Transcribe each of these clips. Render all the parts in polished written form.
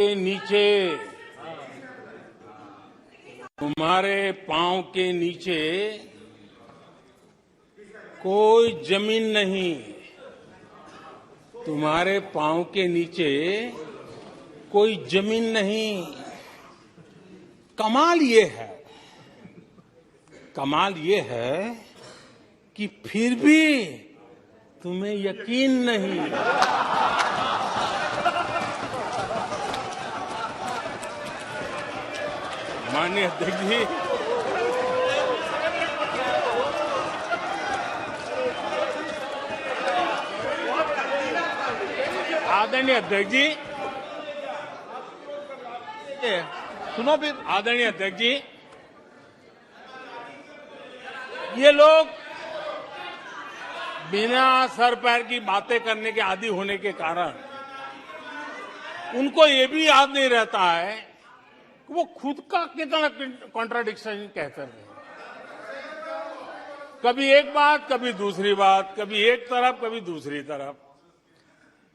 के नीचे, तुम्हारे पांव के नीचे कोई जमीन नहीं। तुम्हारे पांव के नीचे कोई जमीन नहीं। कमाल ये है कि फिर भी तुम्हें यकीन नहीं। माननीय अध्यक्ष जी, आदरणीय अध्यक्ष जी, सुनो फिर। आदरणीय अध्यक्ष जी, ये लोग बिना सर पैर की बातें करने के आदी होने के कारण उनको ये भी याद नहीं रहता है कि वो खुद का कितना कॉन्ट्राडिक्शन कहते हैं। कभी एक बात, कभी दूसरी बात, कभी एक तरफ, कभी दूसरी तरफ।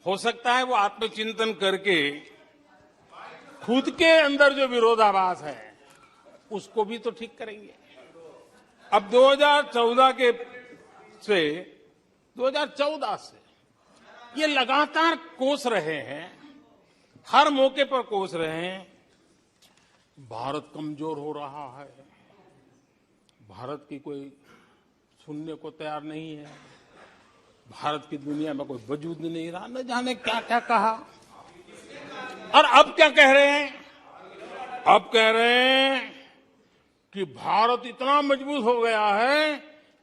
हो सकता है वो आत्मचिंतन करके खुद के अंदर जो विरोधाभास है उसको भी तो ठीक करेंगे। अब 2014 से ये लगातार कोस रहे हैं, हर मौके पर कोस रहे हैं, भारत कमजोर हो रहा है, भारत की कोई सुनने को तैयार नहीं है, भारत की दुनिया में कोई वजूद नहीं रहा, न जाने क्या क्या कहा। और अब क्या कह रहे हैं? अब कह रहे हैं कि भारत इतना मजबूत हो गया है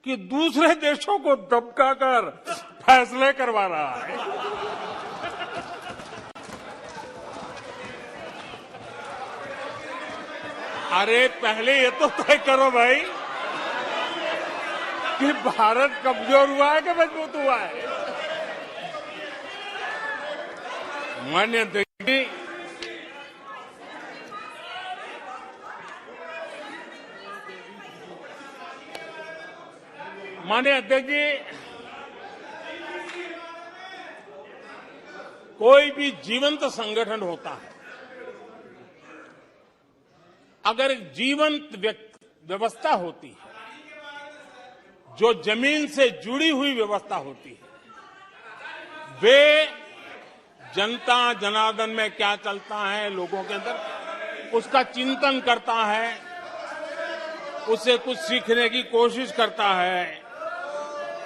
कि दूसरे देशों को दबकाकर फैसले करवा रहा है। अरे पहले ये तो तय करो भाई कि भारत कमजोर हुआ है कि मजबूत हुआ है। माननीय अध्यक्ष जी, कोई भी जीवंत संगठन होता है, अगर एक जीवंत व्यवस्था होती है, जो जमीन से जुड़ी हुई व्यवस्था होती है, वे जनता जनार्दन में क्या चलता है लोगों के अंदर उसका चिंतन करता है, उससे कुछ सीखने की कोशिश करता है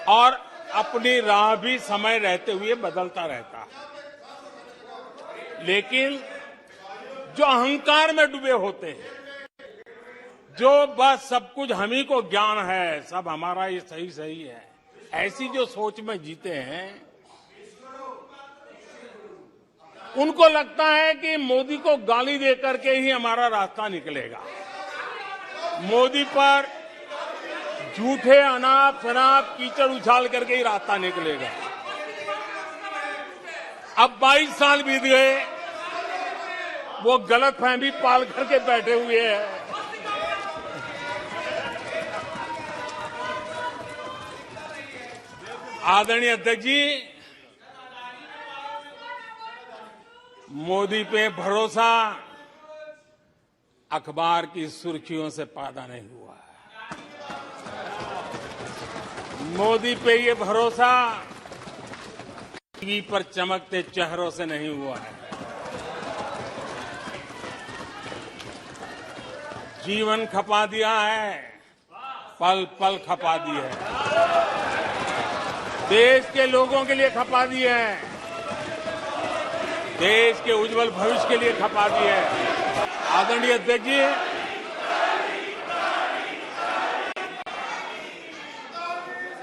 और अपनी राह भी समय रहते हुए बदलता रहता है। लेकिन जो अहंकार में डूबे होते हैं, जो बस सब कुछ हम ही को ज्ञान है, सब हमारा ये सही सही है, ऐसी जो सोच में जीते हैं, उनको लगता है कि मोदी को गाली देकर के ही हमारा रास्ता निकलेगा। मोदी पर झूठे अनाप शनाप कीचड़ उछाल करके ही रास्ता निकलेगा। अब 22 साल बीत गए, वो गलतफहमी पाल करके बैठे हुए हैं। आदरणीय अध्यक्ष जी, मोदी पे भरोसा अखबार की सुर्खियों से पैदा नहीं हुआ है। मोदी पे ये भरोसा टीवी पर चमकते चेहरों से नहीं हुआ है। जीवन खपा दिया है, पल पल खपा दी है, देश के लोगों के लिए खपा दी है, देश के उज्जवल भविष्य के लिए खपा दी है। आदरणीय अध्यक्ष जी,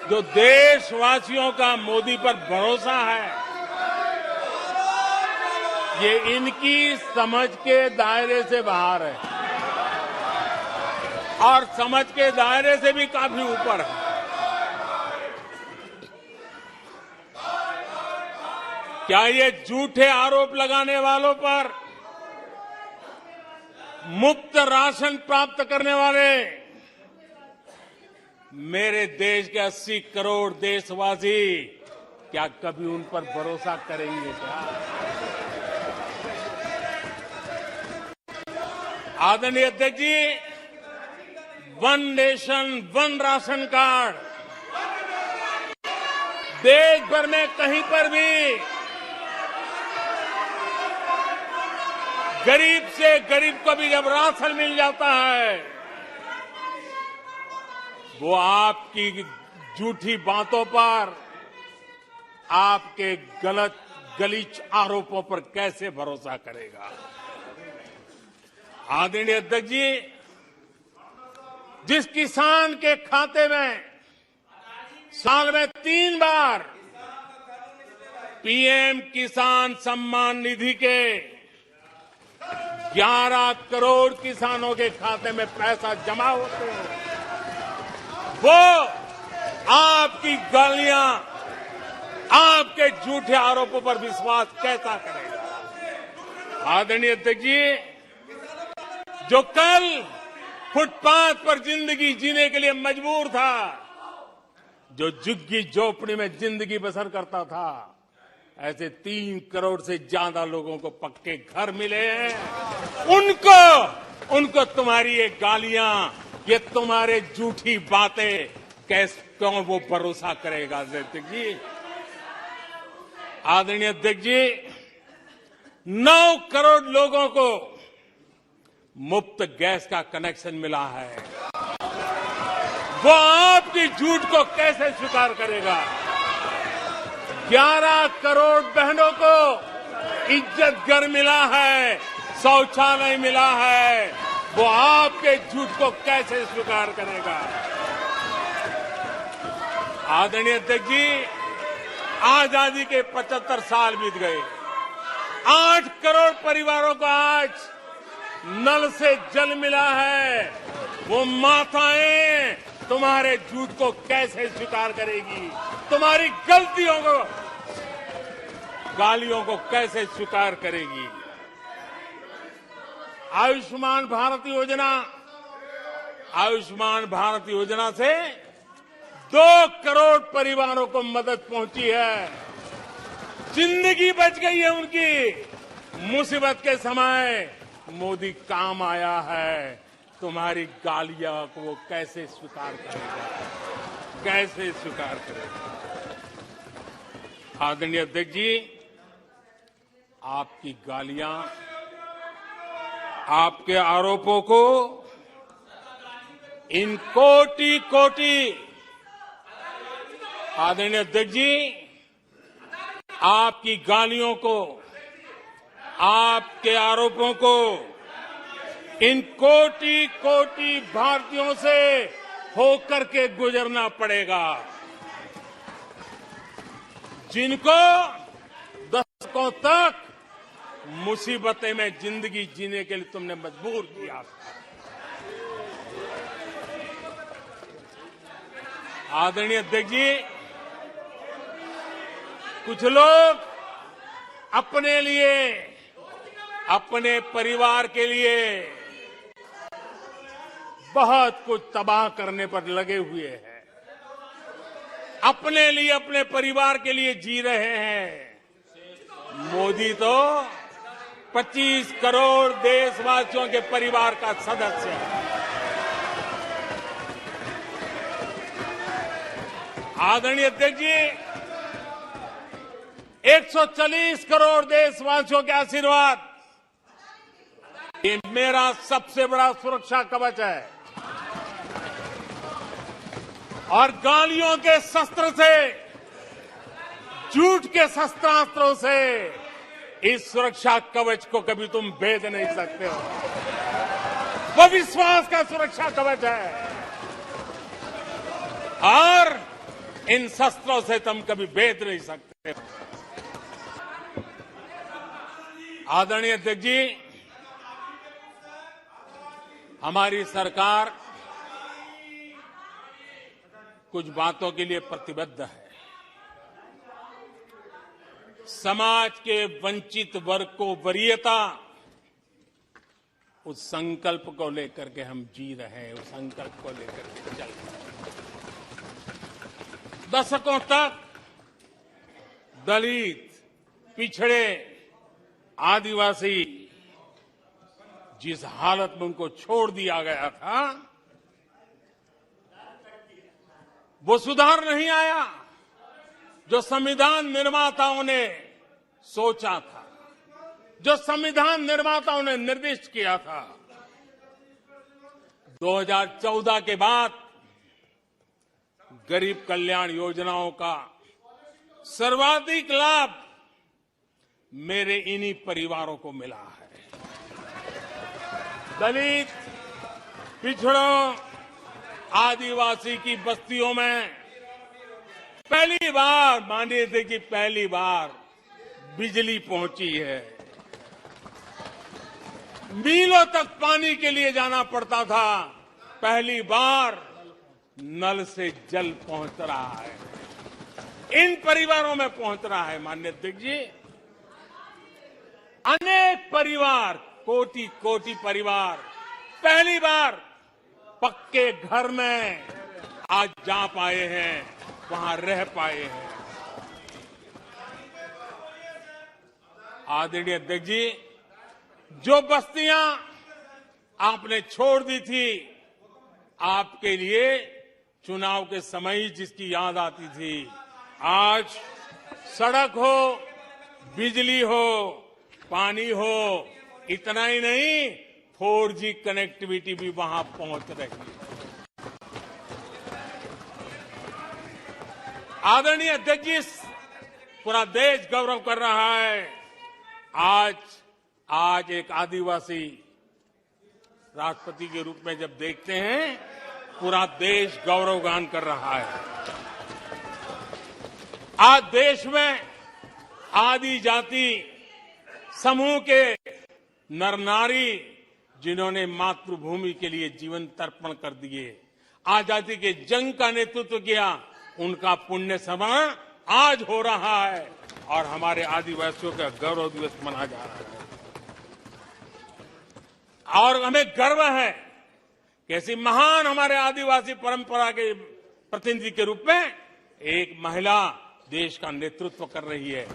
जो देशवासियों का मोदी पर भरोसा है, ये इनकी समझ के दायरे से बाहर है और समझ के दायरे से भी काफी ऊपर है। क्या ये झूठे आरोप लगाने वालों पर मुफ्त राशन प्राप्त करने वाले मेरे देश के 80 करोड़ देशवासी क्या कभी उन पर भरोसा करेंगे क्या? आदरणीय अध्यक्ष जी, one nation one ration card देश भर में कहीं पर भी गरीब से गरीब को भी जब राशन मिल जाता है, वो आपकी झूठी बातों पर, आपके गलत गलीच आरोपों पर कैसे भरोसा करेगा। आदरणीय अध्यक्ष जी, जिस किसान के खाते में साल में 3 बार पीएम किसान सम्मान निधि के 11 करोड़ किसानों के खाते में पैसा जमा होते हैं, वो आपकी गालियां, आपके झूठे आरोपों पर विश्वास कैसा करेगा। आदरणीय अध्यक्ष जी, जो कल फुटपाथ पर जिंदगी जीने के लिए मजबूर था, जो झुग्गी झोपड़ी में जिंदगी बसर करता था, ऐसे 3 करोड़ से ज्यादा लोगों को पक्के घर मिले हैं। उनको तुम्हारी ये गालियां, ये तुम्हारे झूठी बातें क्यों वो भरोसा करेगा। अध्यक्ष जी, आदरणीय अध्यक्ष जी, 9 करोड़ लोगों को मुफ्त गैस का कनेक्शन मिला है, वो आपकी झूठ को कैसे स्वीकार करेगा। 11 करोड़ बहनों को इज्जत घर मिला है, शौचालय मिला है, वो आपके झूठ को कैसे स्वीकार करेगा। आदरणीय अध्यक्ष जी, आजादी के 75 साल बीत गए, 8 करोड़ परिवारों को आज नल से जल मिला है, वो माताएं तुम्हारे झूठ को कैसे स्वीकार करेगी, तुम्हारी गलतियों को, गालियों को कैसे स्वीकार करेगी। आयुष्मान भारत योजना से 2 करोड़ परिवारों को मदद पहुंची है, जिंदगी बच गई है उनकी। मुसीबत के समय मोदी काम आया है, तुम्हारी गालियां को वो कैसे स्वीकार करेगा, कैसे स्वीकार करेगा। आदरणीय अध्यक्ष जी, आपकी गालियां, आपके आरोपों को इन कोटि आदरणीय अध्यक्ष जी, आपकी गालियों को, आपके आरोपों को इन कोटि भारतीयों से होकर के गुजरना पड़ेगा, जिनको दशकों तक मुसीबतें में जिंदगी जीने के लिए तुमने मजबूर किया था। आदरणीय अध्यक्ष जी, कुछ लोग अपने लिए, अपने परिवार के लिए बहुत कुछ तबाह करने पर लगे हुए हैं, अपने लिए, अपने परिवार के लिए जी रहे हैं। मोदी तो 25 करोड़ देशवासियों के परिवार का सदस्य है। आदरणीय अध्यक्ष जी, 140 करोड़ देशवासियों के आशीर्वाद, ये मेरा सबसे बड़ा सुरक्षा कवच है। और गालियों के शस्त्र से, झूठ के शस्त्रास्त्रों से इस सुरक्षा कवच को कभी तुम भेद नहीं सकते हो। वो विश्वास का सुरक्षा कवच है और इन शस्त्रों से तुम कभी भेद नहीं सकते। आदरणीय अध्यक्ष जी, हमारी सरकार कुछ बातों के लिए प्रतिबद्ध है। समाज के वंचित वर्ग को वरीयता, उस संकल्प को लेकर के हम जी रहे हैं, उस संकल्प को लेकर के चल रहे हैं। दशकों तक दलित, पिछड़े, आदिवासी, जिस हालत में उनको छोड़ दिया गया था, वो सुधार नहीं आया जो संविधान निर्माताओं ने सोचा था, जो संविधान निर्माताओं ने निर्दिष्ट किया था। 2014 के बाद गरीब कल्याण योजनाओं का सर्वाधिक लाभ मेरे इन्हीं परिवारों को मिला है। दलित, पिछड़ों, आदिवासी की बस्तियों में पहली बार, मानिए थे कि पहली बार बिजली पहुंची है। मीलों तक पानी के लिए जाना पड़ता था, पहली बार नल से जल पहुंच रहा है, इन परिवारों में पहुंच रहा है। माननीय अध्यक्ष जी, अनेक परिवार, कोटि कोटि परिवार पहली बार पक्के घर में आज जा पाए हैं, वहां रह पाए हैं। आदरणीय अध्यक्ष जी, जो बस्तियां आपने छोड़ दी थी, आपके लिए चुनाव के समय ही जिसकी याद आती थी, आज सड़क हो, बिजली हो, पानी हो, इतना ही नहीं 4G कनेक्टिविटी भी वहां पहुंच रही है। आदरणीय अध्यक्ष जी, पूरा देश गौरव कर रहा है। आज एक आदिवासी राष्ट्रपति के रूप में जब देखते हैं, पूरा देश गौरवगान कर रहा है। आज देश में आदि जाति समूह के नर नारी, जिन्होंने मातृभूमि के लिए जीवन तर्पण कर दिए, आजादी के जंग का नेतृत्व किया, उनका पुण्य स्मरण आज हो रहा है और हमारे आदिवासियों का गौरव दिवस मनाया जा रहा है। और हमें गर्व है कि ऐसी महान हमारे आदिवासी परंपरा के प्रतिनिधि के रूप में एक महिला देश का नेतृत्व कर रही है।